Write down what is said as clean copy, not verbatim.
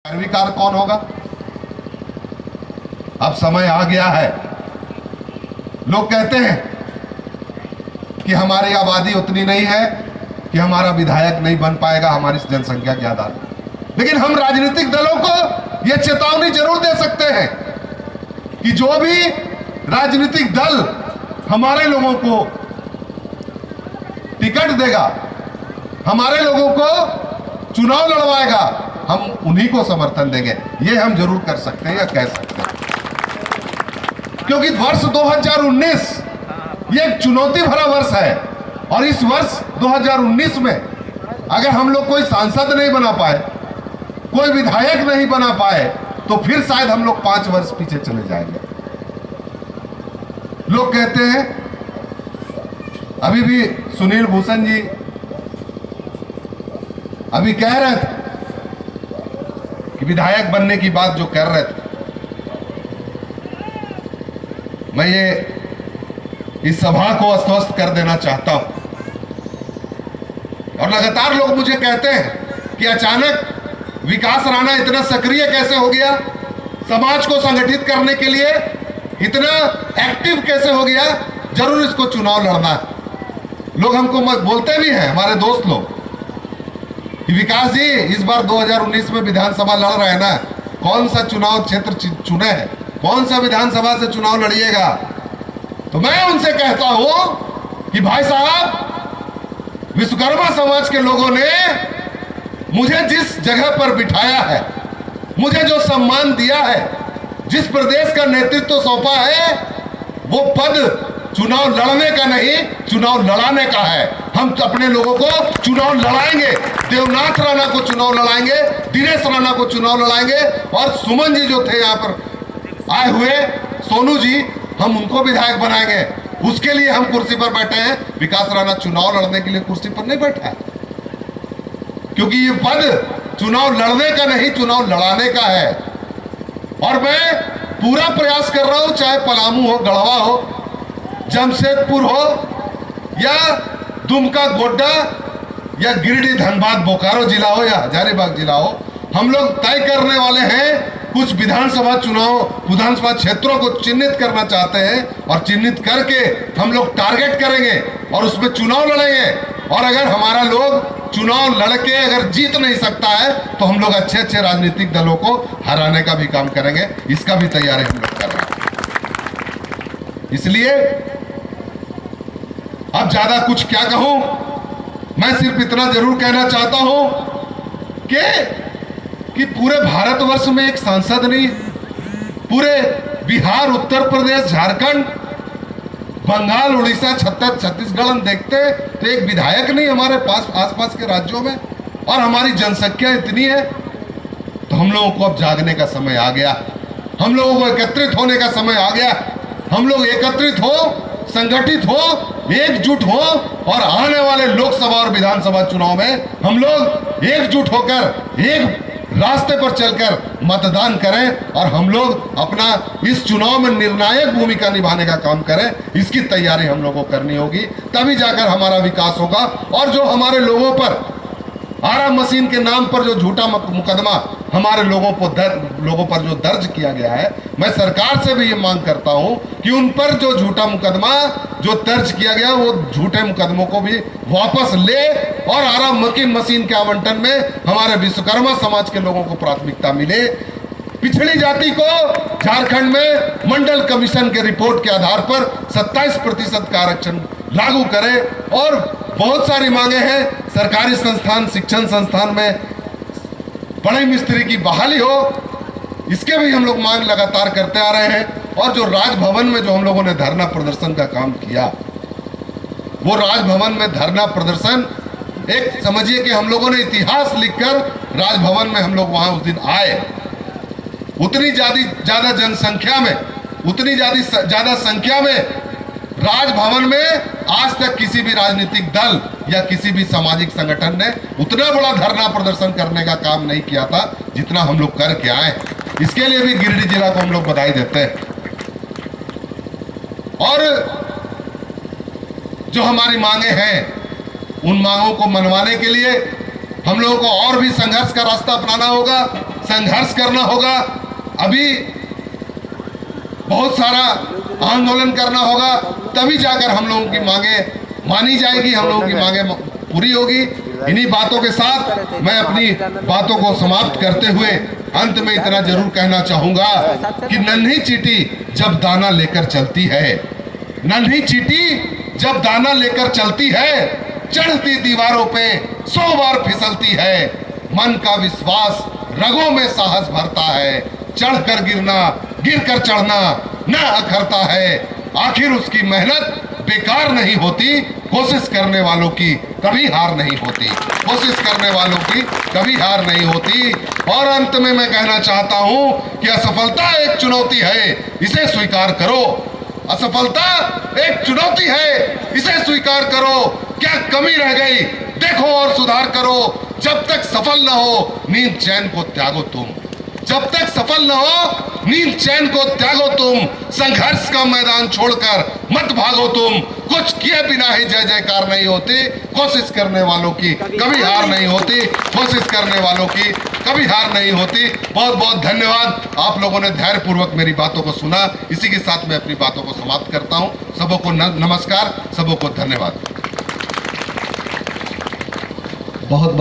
सर्वीकार कौन होगा? अब समय आ गया है। लोग कहते हैं कि हमारी आबादी उतनी नहीं है कि हमारा विधायक नहीं बन पाएगा हमारी जनसंख्या के आधार पर, लेकिन हम राजनीतिक दलों को यह चेतावनी जरूर दे सकते हैं कि जो भी राजनीतिक दल हमारे लोगों को टिकट देगा, हमारे लोगों को चुनाव लड़वाएगा, हम उन्हीं को समर्थन देंगे। ये हम जरूर कर सकते हैं या कह सकते हैं, क्योंकि वर्ष 2019 ये एक चुनौती भरा वर्ष है और इस वर्ष 2019 में अगर हम लोग कोई सांसद नहीं बना पाए, कोई विधायक नहीं बना पाए, तो फिर शायद हम लोग 5 वर्ष पीछे चले जाएंगे। लोग कहते हैं, अभी भी सुनील भूषण जी अभी कह रहे थे कि विधायक बनने की बात जो कर रहे थे, मैं ये इस सभा को अस्वस्थ कर देना चाहता हूं। और लगातार लोग मुझे कहते हैं कि अचानक विकास राणा इतना सक्रिय कैसे हो गया, समाज को संगठित करने के लिए इतना एक्टिव कैसे हो गया, जरूर इसको चुनाव लड़ना है। लोग हमको बोलते भी हैं, हमारे दोस्त लोग, कि विकास जी इस बार 2019 में विधानसभा लड़ रहे हैं ना, कौन सा चुनाव क्षेत्र चुने हैं, कौन सा विधानसभा से चुनाव लड़िएगा? तो मैं उनसे कहता हूं कि भाई साहब, विश्वकर्मा समाज के लोगों ने मुझे जिस जगह पर बिठाया है, मुझे जो सम्मान दिया है, जिस प्रदेश का नेतृत्व सौंपा है, वो पद चुनाव लड़ने का नहीं, चुनाव लड़ाने का है। हम अपने लोगों को चुनाव लड़ाएंगे, देवनाथ राणा को चुनाव लड़ाएंगे, दिनेश राणा को चुनाव लड़ाएंगे, और सुमन जी जो थे यहाँ पर आए हुए, सोनू जी, हम उनको विधायक बनाएंगे। उसके लिए हम कुर्सी पर बैठे हैं। विकास राणा चुनाव लड़ने के लिए कुर्सी पर नहीं बैठा है, क्योंकि ये पद चुनाव लड़ने का नहीं, चुनाव लड़ाने का है। और मैं पूरा प्रयास कर रहा हूं, चाहे पलामू हो, गढ़वा हो, जमशेदपुर हो, या दुमका, गोड्डा, या गिरिडीह, धनबाद, बोकारो जिला हो, या हजारीबाग जिला हो, हम लोग तय करने वाले हैं। कुछ विधानसभा चुनाव, विधानसभा क्षेत्रों को चिन्हित करना चाहते हैं और चिन्हित करके हम लोग टारगेट करेंगे और उसमें चुनाव लड़ेंगे। और अगर हमारा लोग चुनाव लड़के अगर जीत नहीं सकता है, तो हम लोग अच्छे अच्छे राजनीतिक दलों को हराने का भी काम करेंगे। इसका भी तैयारी हम लोग कर रहे हैं। इसलिए अब ज्यादा कुछ क्या कहूं, मैं सिर्फ इतना जरूर कहना चाहता हूं कि पूरे भारतवर्ष में एक सांसद नहीं, पूरे बिहार, उत्तर प्रदेश, झारखंड, बंगाल, उड़ीसा, छत्तीसगढ़ हम देखते तो एक विधायक नहीं हमारे पास आसपास के राज्यों में, और हमारी जनसंख्या इतनी है। तो हम लोगों को अब जागने का समय आ गया, हम लोगों को एकत्रित होने का समय आ गया। हम लोग एकत्रित हो, संगठित हो, एकजुट हो, और आने वाले लोकसभा और विधानसभा चुनाव में हम लोग एकजुट होकर एक रास्ते पर चलकर मतदान करें और हम लोग अपना इस चुनाव में निर्णायक भूमिका निभाने का काम करें। इसकी तैयारी हम लोगों को करनी होगी, तभी जाकर हमारा विकास होगा। और जो हमारे लोगों पर आरा मशीन के नाम पर जो झूठा मुकदमा हमारे लोगों पर जो दर्ज किया गया है, मैं सरकार से भी ये मांग करता हूं कि उन पर जो झूठा मुकदमा जो दर्ज किया गया, वो झूठे मुकदमों को भी वापस ले और आरा मशीन के आवंटन में हमारे विश्वकर्मा समाज के लोगों को प्राथमिकता मिले। पिछड़ी जाति को झारखंड में मंडल कमीशन के रिपोर्ट के आधार पर 27% का आरक्षण लागू करे। और बहुत सारी मांगे हैं, सरकारी संस्थान, शिक्षण संस्थान में बड़े मिस्त्री की बहाली हो, इसके भी हम लोग मांग लगातार करते आ रहे हैं। और जो राजभवन में जो हम लोगों ने धरना प्रदर्शन का काम किया, वो राजभवन में धरना प्रदर्शन एक समझिए कि हम लोगों ने इतिहास लिखकर राजभवन में हम लोग वहां उस दिन आए। उतनी ज्यादा जनसंख्या में, उतनी ज्यादा संख्या में राजभवन में आज तक किसी भी राजनीतिक दल या किसी भी सामाजिक संगठन ने उतना बड़ा धरना प्रदर्शन करने का काम नहीं किया था जितना हम लोग करके आए। इसके लिए भी गिरिडीह जिला को हम लोग बधाई देते हैं। और जो हमारी मांगे हैं, उन मांगों को मनवाने के लिए हम लोगों को और भी संघर्ष का रास्ता अपनाना होगा, संघर्ष करना होगा। अभी बहुत सारा आंदोलन करना होगा, तभी जाकर हम लोगों की मांगे मानी जाएगी, हम लोगों की मांगे पूरी होगी। इन्हीं बातों के साथ मैं अपनी बातों को समाप्त करते हुए अंत में इतना जरूर कहना चाहूंगा कि नन्ही चींटी जब दाना लेकर चलती है, नन्ही चींटी जब दाना लेकर चलती है, चढ़ती दीवारों पे 100 बार फिसलती है। मन का विश्वास रगों में साहस भरता है, चढ़कर गिरना गिरकर चढ़ना न अखरता है। आखिर उसकी मेहनत बेकार नहीं होती, कोशिश करने वालों की कभी हार नहीं होती, कोशिश करने वालों की कभी हार नहीं होती। और अंत में मैं कहना चाहता हूं कि असफलता एक चुनौती है, इसे स्वीकार करो। असफलता एक चुनौती है, इसे स्वीकार करो। क्या कमी रह गई देखो और सुधार करो। जब तक सफल न हो नींद चैन को त्यागो तुम, जब तक सफल न हो नींद चैन को त्यागो तुम। संघर्ष का मैदान छोड़कर मत भागो तुम, कुछ किए बिना ही जय जयकार नहीं होती। कोशिश करने वालों की कभी हार नहीं होती, कोशिश करने वालों की कभी हार नहीं होती। बहुत बहुत धन्यवाद, आप लोगों ने धैर्यपूर्वक मेरी बातों को सुना। इसी के साथ मैं अपनी बातों को समाप्त करता हूँ। सबों को नमस्कार, सबों को धन्यवाद। बहुत बहुत